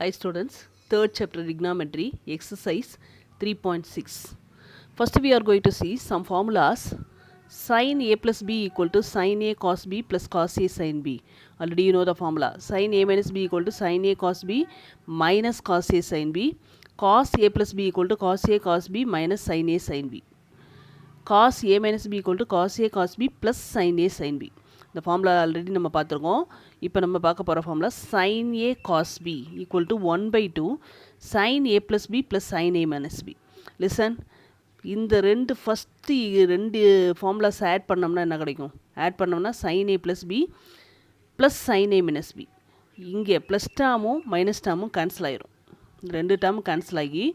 Hi students, third chapter trigonometry, exercise 3.6. First we are going to see some formulas. Sin A plus B equal to sin A cos B plus cos A sin B. Already you know the formula. Sin A minus B equal to sin A cos B minus cos A sin B. Cos A plus B equal to cos A cos B minus sin A sin B. Cos A minus B equal to cos A cos B plus sin A sin B. இந்த formula already நம்ம பார்த்துருக்கோம். இப்போ நம்ம பார்க்க போகிற formula sin A cos B equal to 1/2 sin A plus B plus sin A minus B. Listen, இந்த first ரெண்டு formulas add பண்ணோம்னா என்ன கிடைக்கும்? ஆட் பண்ணோம்னா sin A plus B plus sin A minus B. இங்கே ப்ளஸ் டேர்மும் மைனஸ் டேர்மும் கேன்சல் ஆயிரும். ரெண்டு டேர்மும் cancel ஆகி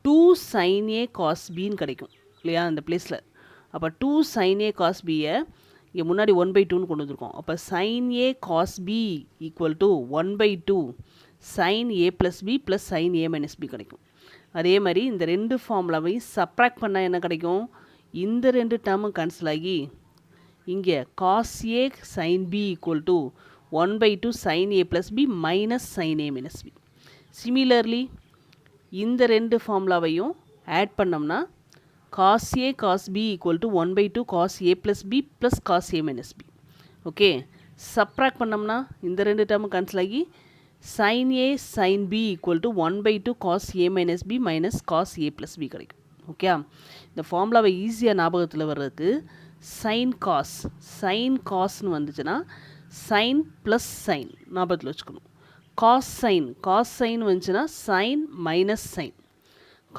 2 sin A cos Bன்னு கிடைக்கும் இல்லையா அந்த பிளேஸில். அப்போ 2 sin A cos Bயை இங்கே முன்னாடி 1/2ன்னு கொண்டு வந்திருக்கோம். அப்போ sin A cos B equal to 1/2 sin A plus B plus sin A minus B கிடைக்கும். அதே மாதிரி இந்த ரெண்டு ஃபார்முலாவையும் சப்ராக்ட் பண்ணால் என்ன கிடைக்கும்? இந்த ரெண்டு டேர்மும் கேன்சல் ஆகி இங்கே cos A sin B equal to 1/2 sin A plus B minus sin A minus B. Similarly இந்த ரெண்டு ஃபார்முலாவையும் ஆட் பண்ணோம்னா cos A cos B equal to 1/2 cos A plus B plus cos A minus B. Okay, subtract பண்ணோம்னா இந்த ரெண்டு டேர்மும் cancel ஆகி sin A sin B equal to 1/2 cos A minus B minus cos A plus B கிடைக்கும். Okay, இந்த ஃபார்முலாவை ஈஸியாக ஞாபகத்தில் வர்றதுக்கு sin cosன்னு வந்துச்சுன்னா sin plus sin ஞாபகத்தில் வச்சுக்கணும். cos sin வந்துச்சுன்னா sin minus sin.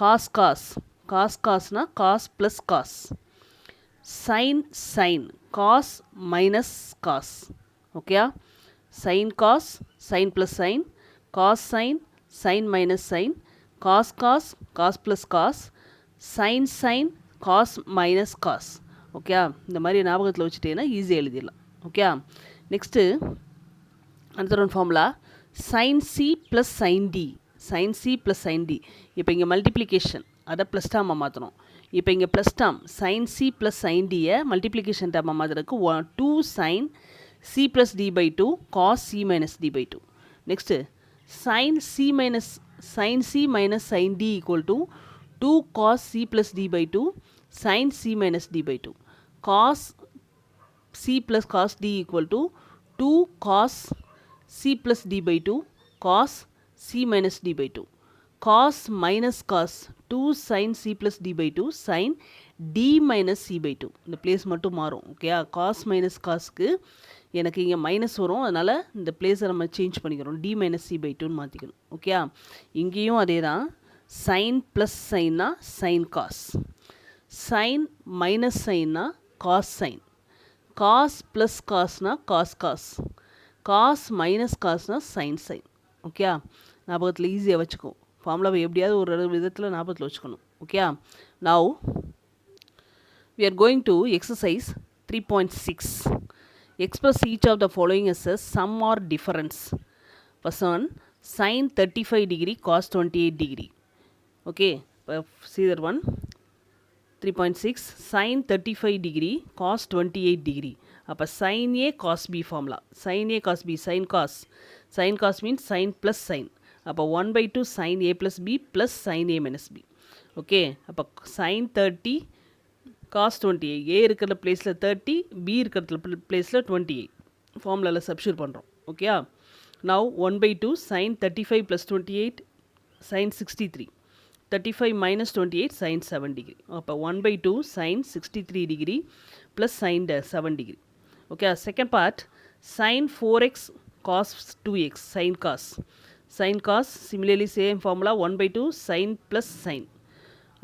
cosனா cos plus cos. sin cos minus cos. Okay, sin plus sin, cos sin minus sin, cos plus cos, sin cos minus cos. Okay, இந்த மாதிரி ஞாபகத்தில் வச்சுட்டேன்னா ஈஸியாக எழுதிடலாம். Okay, next அடுத்த ஒரு formula sin C plus sin D. இப்போ இங்கே multiplication அதை ப்ளஸ் டேர்மாக மாற்றணும். இப்போ இங்கே plus term sin C plus sin Dயை மல்டிப்ளிகேஷன் டேர்மாக மாற்றுறதுக்கு 2 sin C plus D/2 cos C minus D/2. Next sin C minus sin D equal to 2 cos C plus D/2 sin C minus D/2. cos C plus cos D equal to 2 cos C plus D/2 cos C minus D/2. cos minus cos 2 sin C plus D/2 sin D minus C/2. இந்த place மட்டும் மாறும். Okay, cos minus cosக்கு எனக்கு இங்கே minus வரும், அதனால் இந்த பிளேஸை நம்ம சேஞ்ச் பண்ணிக்கிறோம், D minus C/2ன்னு மாற்றிக்கணும். ஓகே, இங்கேயும் அதே தான். sin plus sinனா sin cos, sin minus sinனா cos sin, cos plus cosனா cos cos minus cosனா sin. Okay, ஞாபகத்தில் ஈஸியாக வச்சுக்கோ. ஃபார்முலாவை எப்படியாவது ஒரு விதத்தில் ஞாபகத்தில் வச்சுக்கணும். Okay, now we are going to exercise 3.6. express each of the following as a sum or difference. First one, sin 35 degree cos 28 degree. Okay, see that one. 3.6 sin 35 degree cos 28 degree. அப்போ sin A cos B formula. sin A cos B, sin cos means sin plus sin. அப்போ 1/2 sin A plus B plus sin A minus B. Okay, அப்போ sin 30 cos 28. A இருக்கிற பிளேஸில் 30, B இருக்கிற பிளேஸில் 28 ஃபார்முலாவில் substitute பண்ணுறோம். Okay, now 1/2 sin 35 plus 28 sin 63. 35 minus 28 sin 7 degree. அப்போ 1/2 sin 63 degree plus sin 7 degree. Okay, second part sin 4x cos 2x sin cos similarly same formula 1/2 sin plus sin.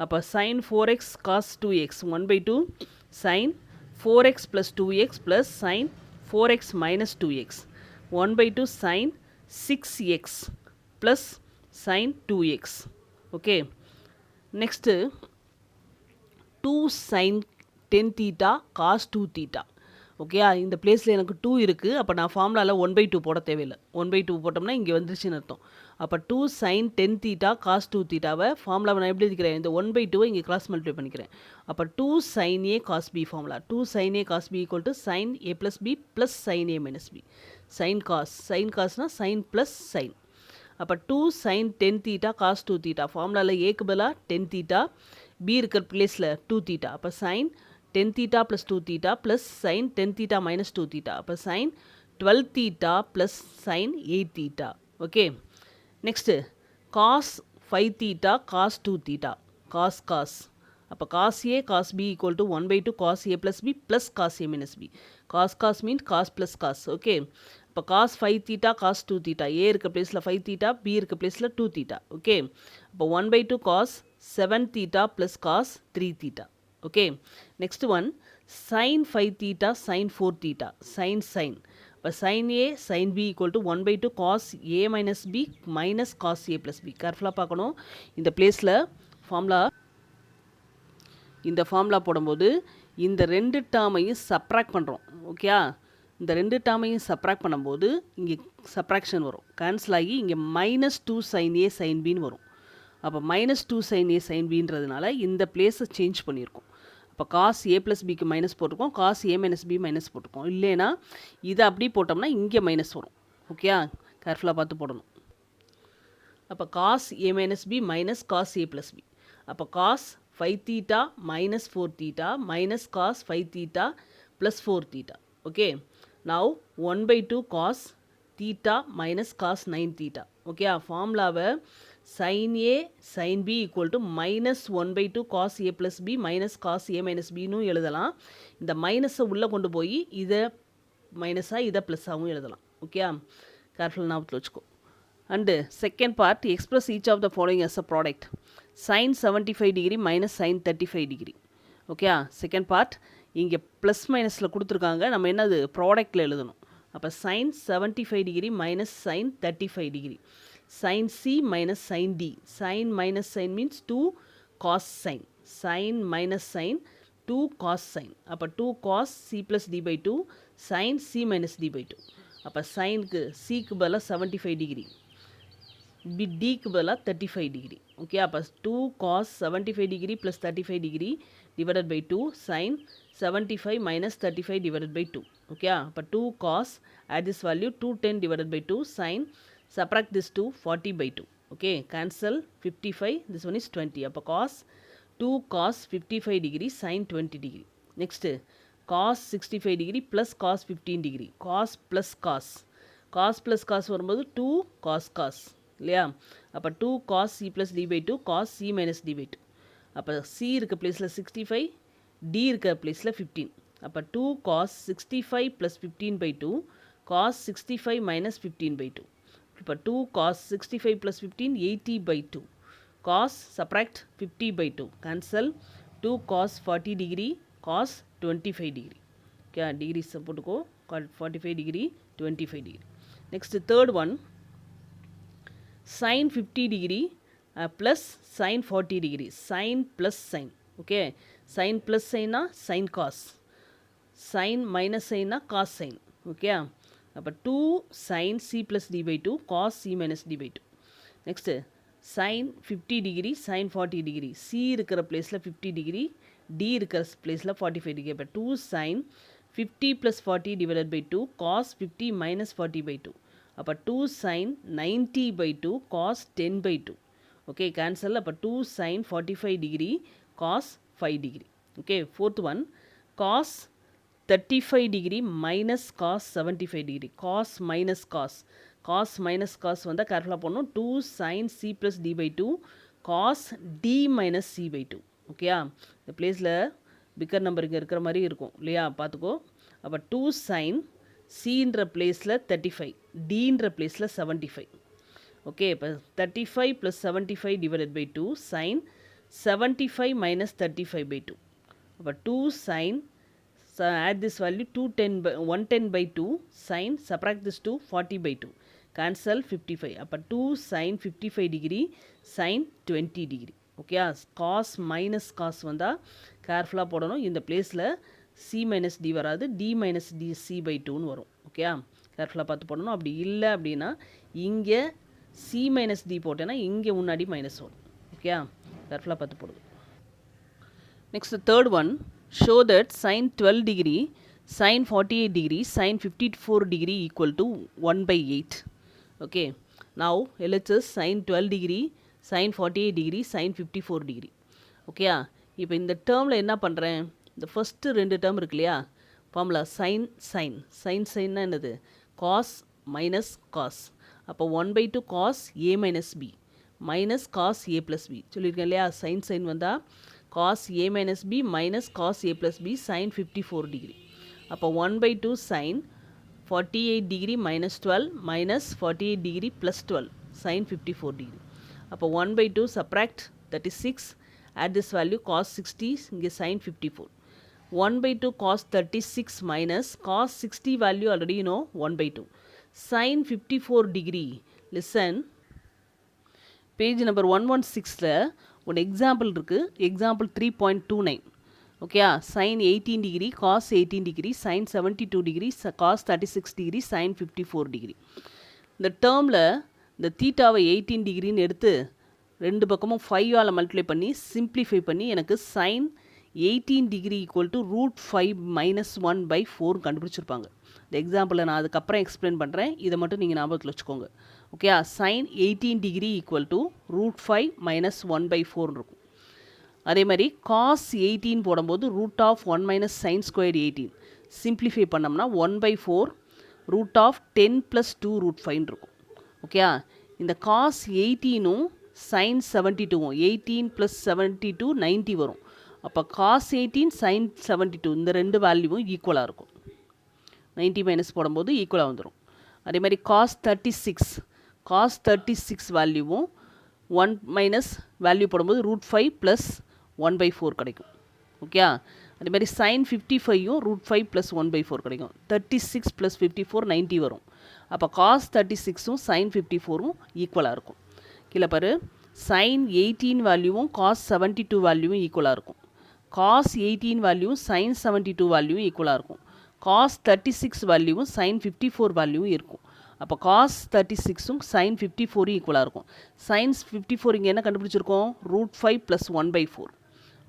அப்போ sin 4x cos 2x 1/2 sin 4x plus 2x plus sin 4x minus 2x 1/2 sin 6x plus sin 2x. Okay, next 2 sin 10 theta cos 2 theta. Okay, இந்த பிளேஸில் எனக்கு 2 இருக்குது. அப்போ நான் ஃபார்முலாவில் 1/2 போட தேவையில்லை. 1/2 போட்டோம்னா இங்கே வந்துருச்சுன்னு அர்த்தம். அப்போ 2 sin 10 theta cos 2 thetaவை ஃபார்முலாவை நான் எப்படி இருக்கிறேன்? இந்த 1/2 இங்கே கிராஸ் மல்டிப்ளை பண்ணிக்கிறேன். அப்போ 2 sin A cos B formula. 2 sin A cos B equal to sin A plus B plus sin A minus B. sin cosனா sin plus sin. அப்போ 2 sin 10 theta cos 2 theta. ஃபார்முலாவில் ஏக்கு பதிலாக 10 theta, b இருக்கிற பிளேஸில் 2 theta. அப்போ sin 10 theta plus 2 theta plus sin 10 theta minus 2 theta. அப்போ sin 12 theta plus sin 8 theta. Okay, next cos 5 theta cos 2 theta. cos அப்போ cos a cos b equal to 1/2 cos a plus b plus cos a minus b. cos means cos plus cos. Okay, இப்போ cos 5 theta cos 2 theta. a இருக்க பிளேஸில் 5 theta, b இருக்க பிளேஸில் 2 theta. Okay, அப்போ 1/2 cos 7 theta plus cos 3 theta. Okay, next one sin 5 theta sin 4 theta. sin இப்போ sin a sin b equal to 1/2 cos a minus b minus cos a plus b. கேர்ஃபுல்லாக பார்க்கணும். இந்த பிளேஸில் இந்த formula போடும்போது இந்த ரெண்டு டேர்மையும் சப்ராக்ட் பண்ணுறோம். ஓகே, இந்த ரெண்டு டேர்மையும் சப்ராக்ட் பண்ணும்போது இங்கே சப்ராக்ஷன் வரும், கேன்சல் ஆகி இங்கே -2 sin a sin bன்னு வரும். அப்போ -2 sin a sin bன்றதுனால இந்த பிளேஸை சேஞ்ச் பண்ணியிருக்கோம். அப்போ cos a plus bக்கு மைனஸ் போட்டிருக்கோம், cos a minus b minus போட்டிருக்கோம். இல்லைன்னா இதை அப்படி போட்டோம்னா இங்கே மைனஸ் வரும். ஓகே, கேர்ஃபுல்லாக பார்த்து போடணும். அப்போ cos a minus b minus cos a plus b. அப்போ cos 5 theta minus 4 theta minus cos 5 theta plus 4 theta. Okay, now 1/2 cos theta minus cos 9 theta. Okay, formula sin a sin b equal to minus 1/2 cos a plus b minus cos a minus b னு எழுதலாம். இந்த மைனஸை உள்ளே கொண்டு போய் இதை மைனஸாக இதை ப்ளஸ்ஸாகவும் எழுதலாம். ஓகே, கேர்ஃபுல் ஞாபகத்தில் வச்சுக்கோ. And second part, express each of the following as a product. sin 75 degree minus sin 35 degree. Okay, second part இங்கே ப்ளஸ் மைனஸில் கொடுத்துருக்காங்க, நம்ம என்னது ப்ராடக்டில் எழுதணும். அப்போ sin 75 degree minus sin 35 degree. sin c minus sin d. sin minus sin means 2 cos sin. sin minus sin 2 cos sin. அப்போ 2 cos c plus d by 2 sin c minus d by 2. அப்போ சைனுக்கு சிக்கு பதிலாக 75 degree, டிக்கு பதிலாக 35 degree. Okay, அப்போ 2 cos 75 degree plus 35 degree divided by 2 sin 75 minus 35 divided by 2. Okay, அப்போ 2 cos, add this value 210 divided by 2 sin, subtract this 2 40 by 2. Okay, cancel 55, this one is 20. அப்போ cos 2 cos 55 degree sin 20 degree. Next, cos 65 degree plus cos 15 degree. cos plus cos. cos plus cos வரும்போது 2 cos இல்லையா? அப்போ 2 cos c plus d by 2 cos c minus d by 2. அப்போ c இருக்க பிளேஸில் 65, d இருக்க பிளேஸில் 15. அப்போ 2 cos 65 plus 15 by 2 cos 65 minus 15 by 2. இப்போ 2 cos 65 plus 15 80 by 2 cos subtract 50 by 2 cancel 2 cos 40 degree cos 25 degree. Okay, degree போட்டுக்கோ, 45 degree 25 degree. Next third one, sin 50 degree plus sin 40 degree. sin plus sin. Okay, sin plus sin sin cos, sin minus sin cos sin. Okay, அப்போ 2 sin c plus d by 2 cos c minus d by 2. Next sin 50 degree sin 40 degree. c இருக்கிற பிளேஸில் 50 degree, d இருக்கிற பிளேஸில் 45 degree. அப்போ 2 sin 50 plus 40 divided by 2 cos 50 minus 40 by 2. அப்போ 2 sin 90 by 2 cos 10 by 2. Okay, cancel. அப்போ 2 sin 45 degree cos 5 degree. Okay, fourth one, cos 35 degree minus cos 75 degree. cos minus cos. cos minus cos வந்தால் கேர்ஃபுல்லாக போடணும். 2 sin c plus d by 2 cos d minus c by 2. ஓகேயா, இந்த பிளேஸில் bigger number இங்கே இருக்கிற மாதிரி இருக்கும் இல்லையா, பார்த்துக்கோ. அப்போ 2 sin cன்ற பிளேஸில் 35, dன்ற பிளேஸில் 75. ஓகே, இப்போ 35 plus 75 divided by 2 sin 75 minus 35 by 2. அப்போ 2 sin, add this value 110 by 2 sin, subtract this 2 40 by 2 cancel 55. அப்போ 2 sin 55 degree sin 20 degree. Okay, cos minus cos வந்தால் கேர்ஃபுல்லாக போடணும். இந்த பிளேஸில் c minus d வராது, d minus d c by 2ன்னு வரும். Okay, கேர்ஃபுல்லாக பார்த்து போடணும். அப்படி இல்லை அப்படின்னா இங்கே c minus d போட்டேன்னா இங்கே முன்னாடி மைனஸ் வரும். ஓகே, கேர்ஃபுல்லாக பார்த்து போடுது. Next third one, show that sin 12 degree sin 48 degree sin 54 degree equal to 1/8. Okay, Now LHS sin 12 degree, sin 48 degree, sin 54 degree. ஓகேயா? இப்போ இந்த டேர்மில் என்ன பண்ணுறேன், இந்த ஃபஸ்ட்டு 2 டேர்ம் இருக்கு இல்லையா, ஃபார்முலா சைன் சைன் சைன் சைன்னா என்னது, காஸ் மைனஸ் காஸ். அப்போ 1/2 cos A minus B minus cos A plus B சொல்லியிருக்கேன் இல்லையா. சைன் சைன் வந்தால் cos A minus B minus cos A plus B sine 54 degree. அப்போ 1/2 sine 48 degree minus 12 minus 48 degree plus 12 sine 54 degree. அப்போ 1/2 subtract 36, add this value cos 60, இங்கே sin 54. 1/2 cos 36 minus cos 60 value already you know 1/2 sin 54 degree. Listen, page number 116ல ஒரு example இருக்கு, example 3.29. ஓகேயா? sin 18 degree cos 18 degree sin 72 degree cos 36 degree sin 54 degree. இந்த டேர்மில் இந்த தீட்டாவை 18 டிகிரின்னு எடுத்து ரெண்டு பக்கமும் 5ஆல் மல்டிப்ளை பண்ணி சிம்ப்ளிஃபை பண்ணி எனக்கு சைன் 18 டிகிரி ஈக்குவல் டு √5 - 1/4 கண்டுபிடிச்சிருப்பாங்க. இந்த எக்ஸாம்பிளை நான் அதுக்கப்புறம் எக்ஸ்பிளைன் பண்ணுறேன், இதை மட்டும் நீங்கள் ஞாபகத்தில் வச்சுக்கோங்க. ஓகேயா? சைன் 18 டிகிரி ஈக்குவல் டு √5 - 1/4 இருக்கும். அதே மாதிரி காஸ் 18 போடும்போது √1 - sin ஸ்கொயர் 18 சிம்ப்ளிஃபை பண்ணோம்னா 1/4 √10 + 2 √5 இருக்கும். ஓகேயா? இந்த காஸ் 18ம் sin 72 18 + 72 90 வரும். அப்போ காஸ் 18 sin 72 இந்த ரெண்டு வேல்யூவும் ஈக்குவலாக இருக்கும். 90 மைனஸ் போடும்போது ஈக்குவலாக வந்துடும். அதே மாதிரி காஸ் 36 வேல்யூவும் 1 மைனஸ் வேல்யூ போடும்போது √5 + 1/4 கிடைக்கும். ஓகே? அதே மாதிரி சைன் 55யும் √5 + 1/4 கிடைக்கும். 36 + 54 90 வரும். அப்போ காஸ் 36ம் சைன் 54ம் ஈக்குவலாக இருக்கும். கீழே பாரு, சைன் 18 வேல்யூவும் காஸ் 72 வேல்யூவும் ஈக்குவலாக இருக்கும். காஸ் 18 வேல்யூவும் சைன் 72 வேல்யூவும் ஈக்குவலாக இருக்கும். காஸ் 36 வேல்யூவும் சைன் 54 வேல்யூவும் இருக்கும். அப்போ காஸ் 36ம் சைன் 54ம் ஈக்குவலாக இருக்கும். சைன்ஸ் 54 இங்கே என்ன கண்டுபிடிச்சிருக்கோம், √5 + 1/4.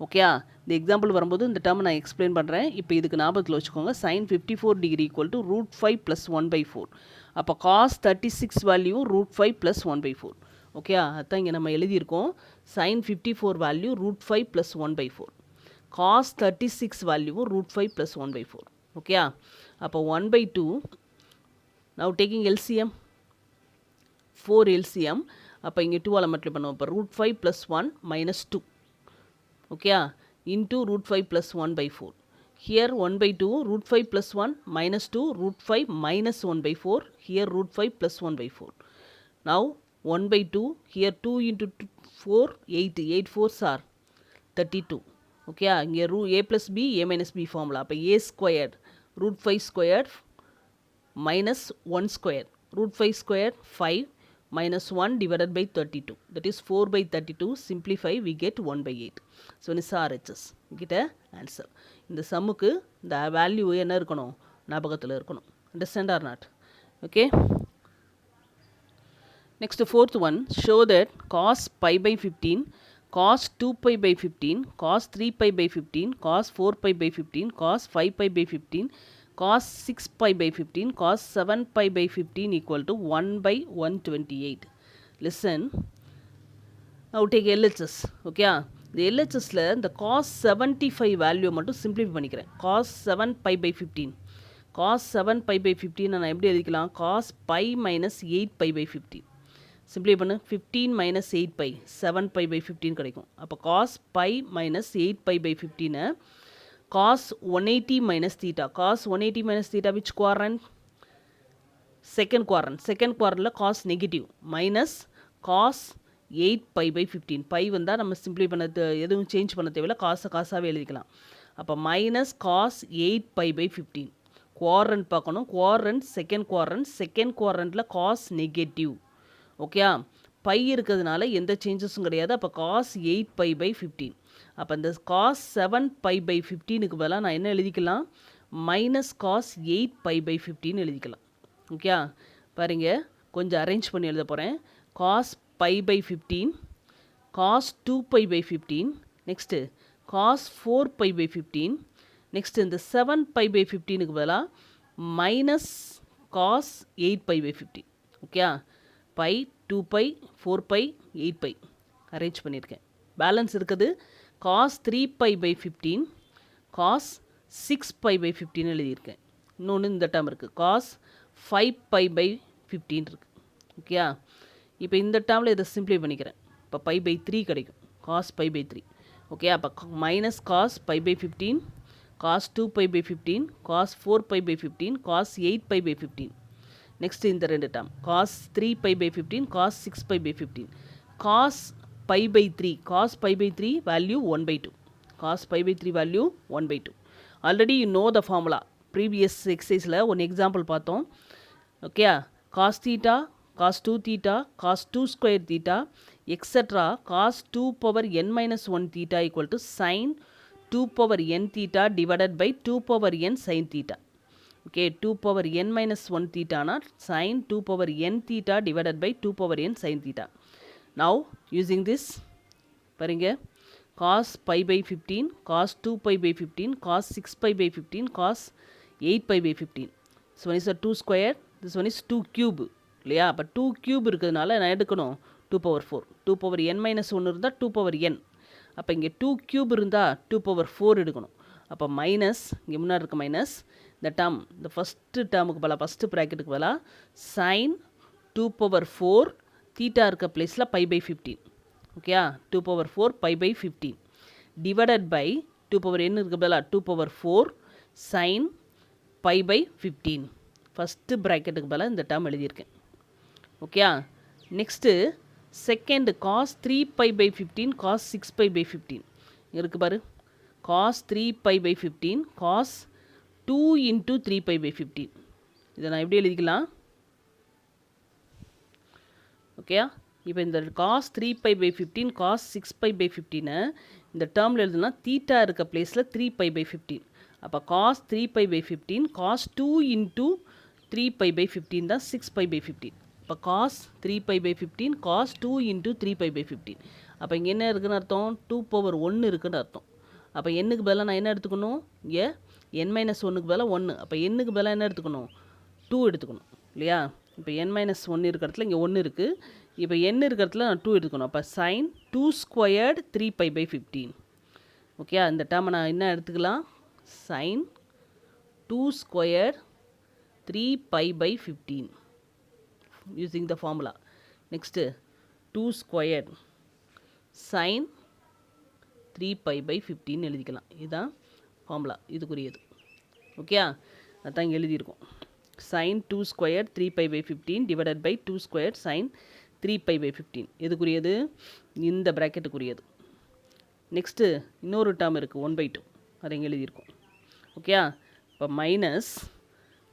ஓகேயா? இந்த எக்ஸாம்பிள் வரும்போது இந்த டேர்ம் நான் எக்ஸ்பிளைன் பண்ணுறேன். இப்போ இதுக்கு ஞாபகத்தில் வச்சுக்கோங்க. Sine 54 degree equal to √5 + 1/4. அப்போ காஸ் 36 வேல்யூ √5 + 1/4. ஓகே? அதுதான் இங்கே நம்ம எழுதியிருக்கோம். Sine 54 value √5 + 1/4. Cos 36 value √5 + 1/4. Okay? அப்போ 1/2 now taking LCM 4 LCM. அப்போ இங்கே 2ஆல் மல்டிப்ளை பண்ணுவோம். இப்போ √5 + 1 - 2. Okay? into √5 + 1/4. Here 1/2 √5 + 1 - 2 √5 - 1/4. Here √5 + 1/4. Now 1/2 here 2 into 4 8 8 4s are 32. Okay? இங்கே a + b a - b formula. அப்போ a squared √5 squared -1 square √5 square 5 - 1 divided by 32. That is 4/32. Simplify, we get 1/8. So this is RHS. Get a answer. இந்த சம்முக்கு இந்த value என்ன இருக்கணும், ஞாபகத்தில் இருக்கணும். Understand or not? Okay? Next, the fourth one, show that cos pi/15, cos 2pi/15, cos 3pi/15, cos 4pi/15, cos 5pi/15, cos 6pi/15, cos 7pi/15 equal to 1/128. Listen. Now take LHS. Okay? இந்த LHSல இந்த cos 75 value மட்டும் simplify பண்ணிக்கிறேன். cos 7pi/15. cos 7pi/15 நான் எப்படி எழுதிக்கலாம், cos pi - 8pi/15. சிம்பிளை பண்ணு. 15 - 8pi 7pi/15 கிடைக்கும். அப்போ cos pi - 8pi/15 cos 180 - theta. cos 180 - theta which quadrant? Second quadrant. Second quadrantல cos negative minus cos 8pi/15. pi வந்தால் நம்ம சிம்பிளை பண்ண எதுவும் சேஞ்ச் பண்ண தேவையில்லை, காசாகவே எழுதிக்கலாம். அப்போ minus cos 8pi/15. குவாட்ரண்ட் பார்க்கணும். Quadrant second quadrant. செகண்ட் குவாட்ரண்ட்டில் cos நெகட்டிவ். ஓகே? பை இருக்கிறதுனால எந்த சேஞ்சஸும் கிடையாது. அப்போ cos 8pi/15. அப்போ இந்த cos 7pi/15க்கு பதிலாக நான் என்ன எழுதிக்கலாம், minus cos 8pi/15 எழுதிக்கலாம். ஓகே? பாருங்க, கொஞ்சம் அரேஞ்ச் பண்ணி எழுத போகிறேன். cos pi/15, cos 2pi/15, next cos 4pi/15, next இந்த 7pi/15க்கு பதிலாக minus cos 8pi/15. Okay? Pi 2 pi 4 pi 8 pi arrange பண்ணியிருக்கேன். பேலன்ஸ் இருக்குது cos 3 pi by 15 cos 6 pi by 15 எழுதியிருக்கேன். இன்னொன்று இந்த டேர்ம் இருக்குது காஸ் 5 பை பை 15 இருக்குது. ஓகேயா, இப்போ இந்த டேர்மில் இதை சிம்ப்ளை பண்ணிக்கிறேன். இப்போ பை பை 3 கிடைக்கும் காஸ் பை பை 3. ஓகே, அப்போ minus cos pi by 15 cos 2 pi by 15 cos 4 pi by 15 cos 8 pi by 15. Next இந்த ரெண்டு term cos 3 pi by 15 cos 6 pi by 15 cos pi by 3 cos pi by 3 value 1 by 2 cos pi by 3 value 1 by 2. Already you know the formula. Previous எக்ஸசைஸில் ஒன்று example பார்த்தோம். Okay, cos theta cos 2 theta, cos 2 square theta, etc. cos 2 power n minus 1 theta equal to sin 2 power n theta divided by 2 power n sin theta. Okay, 2 power n minus 1 theta not sin 2 power n theta divided by 2 power n sin theta. Now, using this, பாருங்க cos pi by 15, cos 2 pi by 15, cos 6 pi by 15, cos 8 pi by 15. This one is a 2 square, this one is 2 cube. இல்லையா, அப்போ 2 cube இருக்கிறதுனால நான் எடுக்கணும் 2 power 4. 2 power n minus 1 இருந்தால் 2 power n. அப்போ இங்கே 2 cube இருந்தால் 2 power 4 எடுக்கணும். அப்போ மைனஸ், இங்கே முன்னாடி இருக்க மைனஸ், இந்த டேர்ம் இந்த ஃபஸ்ட்டு டேர்முக்கு பதிலாக ஃபஸ்ட்டு ப்ராக்கெட்டுக்கு பதிலாக சைன் 2 power 4 தீட்டா இருக்க பிளேஸில் pi by 15. Okay, 2 power 4 pi by 15 divided by 2 power n இருக்க பதிலாக 2 power 4 sine pi by 15. First ப்ராக்கெட்டுக்கு பதிலாக இந்த டேர்ம் எழுதியிருக்கேன். Okay, next second cos 3 pi by 15 cos 6 pi by 15 இருக்குது பாரு. Cos 3 pi by 15 cos 2 into 3 pi by 15. இதை நான் எப்படி எழுதிக்கலாம்? ஓகே, இப்போ இந்த cos 3 pi by 15 cos 6 pi by 15 இந்த டேர்மில் எழுதுனா தீட்டா இருக்க பிளேஸில் 3 பை பை 15. அப்போ cos 3 pi by 15 cos 2 into 3 pi by 15 தான் 6 பை பை 15. இப்போ cos 3 pi by 15 cos 2 into 3 pi by 15. அப்போ இங்கே என்ன இருக்குதுன்னு அர்த்தம்? 2 power 1 இருக்குன்னு அர்த்தம். அப்போ எண்ணுக்கு பதிலாக நான் என்ன எடுத்துக்கணும்? இங்கே n மைனஸ் 1க்கு பதிலாக 1. அப்போ எண்ணுக்கு பதிலாக என்ன எடுத்துக்கணும்? 2 எடுத்துக்கணும் இல்லையா? இப்போ n மைனஸ் 1 இருக்கிற இடத்துல இங்கே 1 இருக்குது. இப்போ n இருக்கிற இடத்துல நான் 2 எடுத்துக்கணும். அப்போ sine 2 squared 3 pi by 15. Okay, இந்த டேர்மை நான் என்ன எடுத்துக்கலாம்? Sine 2 square 3 pi by 15 using the formula. Next 2 squared sin 3 pi by 15 எழுதிக்கலாம். இதுதான் ஃபார்முலா, இதுக்குரியது. ஓகே, அதான் இங்கே எழுதியிருக்கோம். sin 2 squared 3 pi by 15 divided by 2 squared sin 3 pi by 15. எதுக்குரியது? இந்த ப்ராக்கெட்டுக்குரியது. நெக்ஸ்ட்டு இன்னொரு டேர்ம் இருக்குது 1 by 2, அதை இங்கே எழுதியிருக்கோம். ஓகே, இப்போ மைனஸ்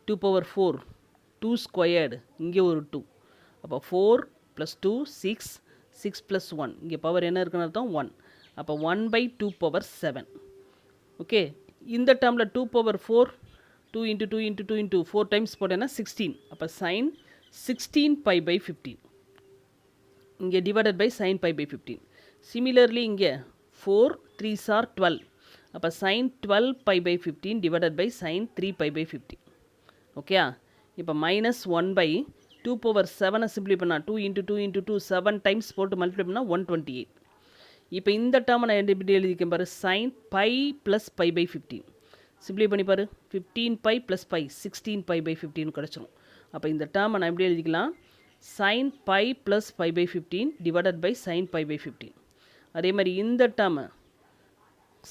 2 power 4 2 ஸ்கொயர்டு, இங்கே ஒரு 2. அப்போ 4 + 2 6 6 + 1, இங்கே பவர் என்ன இருக்குன்னு அர்த்தம்? 1. அப்போ 1 by 2 power 7. ஓகே, இந்த டேர்மில் 2 power 4 2 into 2 into 2 into 4 times போட்டேன்னா 16. அப்போ சைன் 16 பை பை 15. இங்கே divided by sine pi by 15. Similarly இங்கே 4 3s are 12. அப்போ sine 12 pi by 15 divided by sine 3 pi by 15. Okay, இப்போ மைனஸ் 1 பை 2 power 7 சிம்பிளை பண்ணால் 2 into 2 into 2 7 டைம்ஸ் போட்டு multiply பண்ணால் 128. இப்போ இந்த டேர்மை நான் எப்படி எழுதிக்கேன் பாரு? Sine pi plus pi by 15 simplify பண்ணி பாரு. 15 pi plus pi 16 pi by 15 கிடச்சிரும். அப்போ இந்த டேர்மை நான் எப்படி எழுதிக்கலாம்? Sine pi plus pi by 15 divided by sine pi by 15. அதே மாதிரி இந்த டேர்மை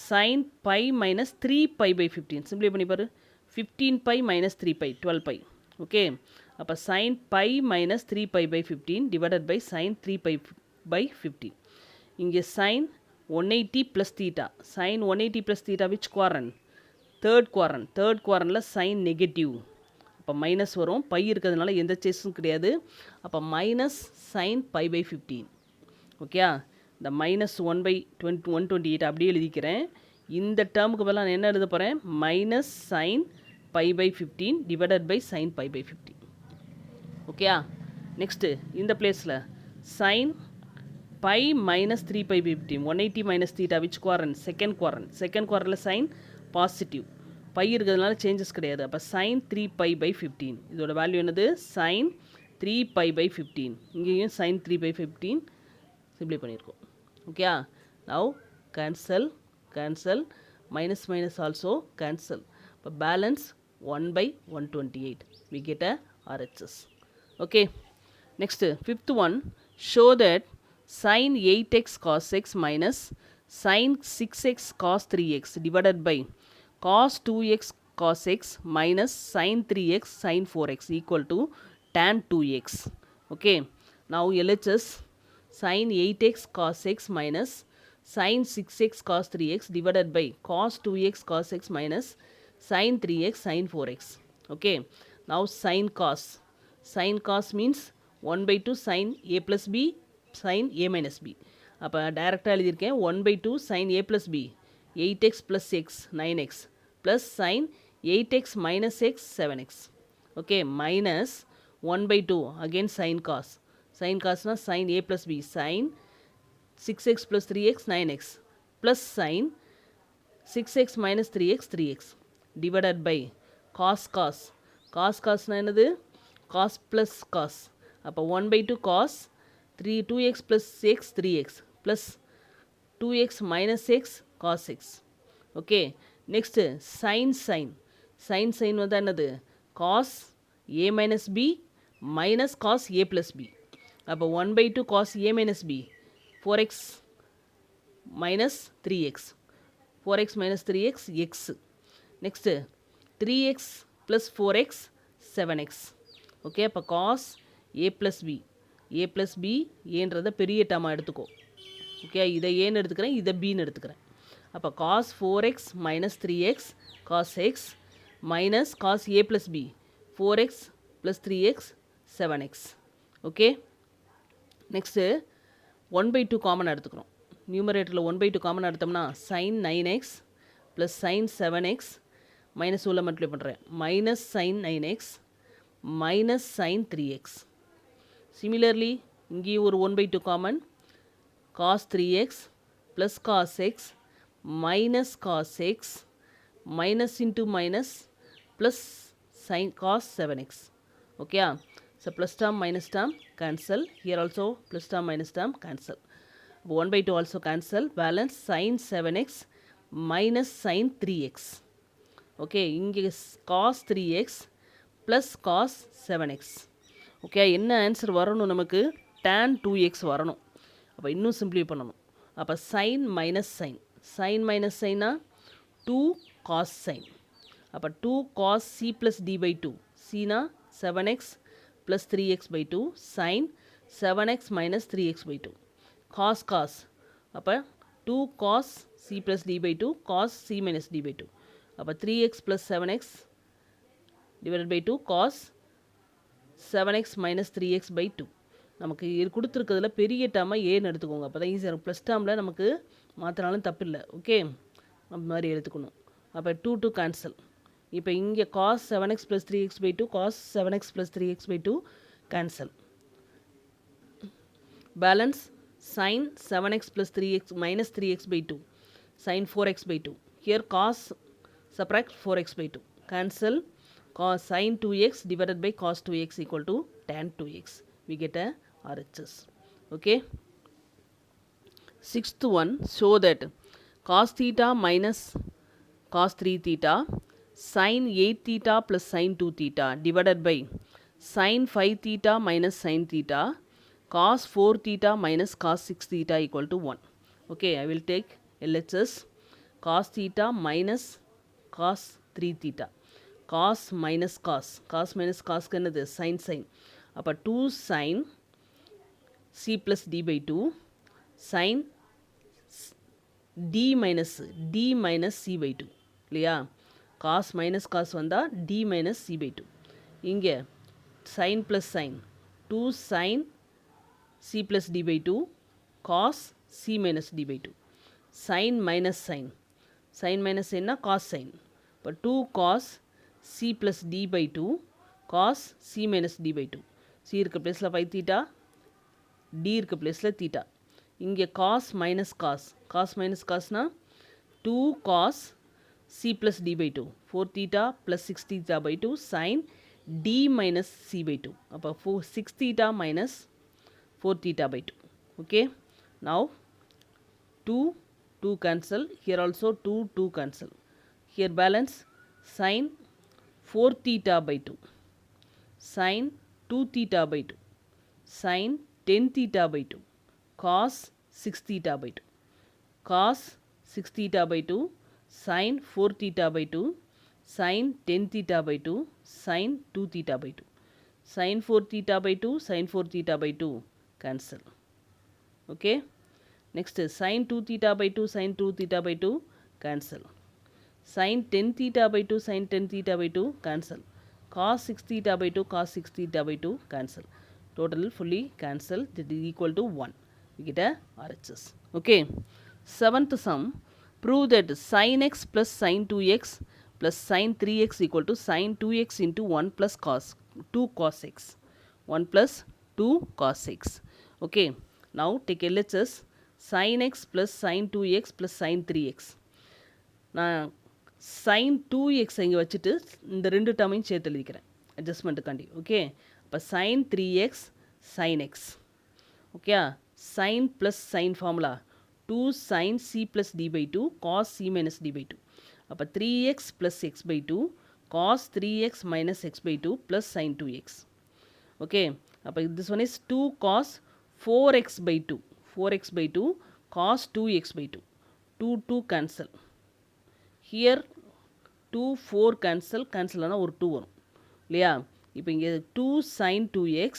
sine pi minus 3 pi by 15 simplify பண்ணி பாரு. 15 pi minus 3 by 12 pi. Okay, அப்போ sine pi minus 3 pi by 15 divided by sine 3 pi by 15. இங்கே sine 180 plus theta. Sine 180 plus theta which quadrant? Third quadrant. Third குவாரனில் sine negative. அப்போ minus வரும். Pi இருக்கிறதுனால எந்த சேஸும் கிடையாது. அப்போ minus sine pi by 15. Okay, இந்த மைனஸ் 1 பை 128 அப்படியே எழுதிக்கிறேன். இந்த டேர்முக்கு பதிலாக நான் என்ன எழுத போகிறேன்? Minus sine pi by 15 divided by sine pi by 15. Okay, next இந்த பிளேஸில் sine pi minus 3 pi by 15 180 minus theta which quadrant? Second quadrant. Second குவாரனில் சைன் பாசிட்டிவ். பை இருக்கிறதுனால சேஞ்சஸ் கிடையாது. அப்போ சைன் 3 பை பை 15 இதோட வேல்யூ என்னது? Sign 3π/15 இங்கேயும் sin 3/15 சிம்பிளை பண்ணியிருக்கோம். Okay, now cancel minus minus also cancel. இப்போ balance 1/128 we get a RHS. Okay, next fifth one, show that sin 8x cos x minus sin 6x cos 3x divided by cos 2x cos x minus sin 3x sin 4x equal to tan 2x. Okay, now LHS sin 8x cos x minus sin 6x cos 3x divided by cos 2x cos x minus sin 3x sin 4x. Okay, now sin cos means 1/2 sin a plus b sin a minus b. அப்போ டைரெக்டாக எழுதியிருக்கேன் 1/2 sin a plus b 8x plus x 9x plus sin 8x minus x 7x. Okay, minus 1/2 again sin cosனா sin a plus b sin 6x plus 3x 9x plus sin 6x minus 3x 3x divided by cosனா என்னது cos plus cos. அப்போ 1/2 cos 2x plus x 3x plus 2x minus x cos x. Okay, next sin வந்து என்னது cos a minus b minus cos a plus b. அப்போ 1/2 cos a minus b 4x minus 3x 4x minus 3x x. Next 3x plus 4x 7x. Okay, அப்போ cos a plus b ஏன்றதை பெரிய டேர்மாக எடுத்துக்கோ. Okay, இதை ஏன்னு எடுத்துக்கிறேன், இதை பின்னு எடுத்துக்கிறேன். அப்போ cos 4x minus 3x cos x minus cos a plus b 4x plus 3x 7x. Okay, next 1/2 common எடுத்துக்கிறோம். நியூமரேட்டரில் 1/2 காமன் எடுத்தோம்னா sin 9x plus sin 7x minus உள்ள மல்டிப்ளை பண்ணுறேன் minus sin 9x minus sin 3x. Similarly இங்கேயும் ஒரு 1/2 common cos 3x plus cos x minus cos x minus into minus plus sin cos 7x. Okay, so plus term minus term cancel. Here also plus term minus term cancel. 1/2 also cancel. Balance sin 7x minus sin 3x. Okay, இங்கே cos 3x plus cos 7x. Okay, என்ன answer வரணும் நமக்கு tan 2x வரணும். அப்போ இன்னும் சிம்பிளை பண்ணணும். அப்போ sin minus sinனா 2 cos sin. அப்போ 2 cos c plus d by 2 cனா 7x plus 3x by 2 sin 7x minus 3x by 2 cos. அப்போ 2 cos c plus d by 2 cos c minus d by 2. அப்போ 3x plus 7x divided by 2 cos 7x minus 3x by 2. நமக்கு கொடுத்துருக்கிறதுல பெரிய டேர்மாக ஏன்னு எடுத்துக்கோங்க. அப்போ தான் ஈஸியாக இருக்கும். ப்ளஸ் டேர்மில் நமக்கு மாற்றினாலும் தப்பு இல்லை. ஓகே, அந்த மாதிரி எடுத்துக்கணும். அப்போ 2 கேன்சல். இப்போ இங்கே cos 7x plus 3x by 2 cos 7x plus 3x by 2 cancel. Balance sin 7x plus 3x minus 3x by 2 sin 4x by 2. Here cos subtract 4x by 2 cancel. Cos sin 2x divided by cos 2x equal to tan 2x. We get a RHS. Okay. Sixth one, show that cos theta minus cos 3 theta sin 8 theta plus sin 2 theta divided by sin 5 theta minus sin theta cos 4 theta minus cos 6 theta equal to 1. Okay, I will take LHS cos theta minus cos 3 theta. Cos minus cos க்கு என்னது sin. அப்போ 2 sin c plus d by 2 sin d minus c by 2 இல்லையா? cos minus cos வந்தால் d minus c by 2. இங்கே sin plus sin 2 sin c plus d by 2 cos c minus d by 2. sin minus என்ன cos sin. இப்போ 2 cos c plus d by 2 cos c minus d by 2. c இருக்க பிளேஸில் 5 theta, d இருக்க பிளேஸில் theta. இங்கே cos minus cosனா 2 cos c plus d by 2 4 theta plus 6 theta by 2 sin d minus c by 2. அப்போ 6 theta minus 4 theta by 2. Okay. Now 2 cancel. Here also 2 cancel. Here balance sin 4 theta by 2. Sin 2 theta by 2. Sin 10 theta by 2. Cos 6 theta by 2. Cos 6 theta by 2. Sin 4 theta by 2. Sin 10 theta by 2. Sin 2 theta by 2. Sin 4 theta by 2. Sin 4 theta by 2. Cancel. Okay. Next is sin 2 theta by 2. Sin 2 theta by 2. Cancel. Sin 10 theta by 2. Sin 10 theta by 2. Cancel. Cos 6 theta by 2. Cos 6 theta by 2. Cancel. Total fully cancel. That is equal to 1. We get a RHS. Okay. Seventh sum. Prove that sin x plus sin 2x plus sin 3x equal to sin 2x into 1 plus cos 2 cos x. 1 plus 2 cos x. Okay. Now take LHS. Sin x plus sin 2x plus sin 3x. நான் sin 2x இங்கே வச்சுட்டு இந்த ரெண்டு டேர்மையும் சேர்த்து எழுதிக்கிறேன் அட்ஜஸ்ட்மெண்ட்டுக்காண்டி. Okay. அப்போ sin 3x sin x. Okay. sin plus sin formula 2 sin c plus d by 2 cos c minus d by 2. அப்போ 3x plus x by 2 cos 3x minus x by 2 plus sin 2x. Okay. அப்போ this one is 2 cos 4x by 2. 4x by 2 cos 2x by 2. 2 cancel. Here 2 4 cancel. Cancel ஆனால் ஒரு 2 வரும் இல்லையா. இப்போ இங்கே 2 sin 2x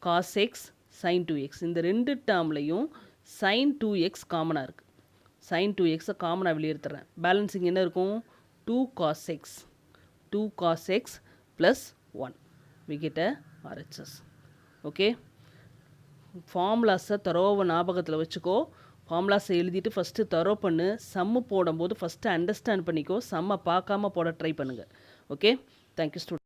cos x sin 2x. இந்த ரெண்டு டேர்ம்லையும் sin 2x காமனாக இருக்குது. sin 2x காமனாக வெளியேற்றுறேன். பேலன்ஸிங் என்ன இருக்கும்? 2 cos x. 2 cos x plus 1. We get a RHS. Okay. ஃபார்முலாஸை தரோவை ஞாபகத்தில் வச்சுக்கோ. ஃபார்முலாஸை எழுதிட்டு ஃபஸ்ட்டு தரோ பண்ணு. சம்மு போடும்போது ஃபஸ்ட்டு அண்டர்ஸ்டாண்ட் பண்ணிக்கோ. சம்மை பார்க்காம போட ட்ரை பண்ணுங்கள். ஓகே. Thank you student.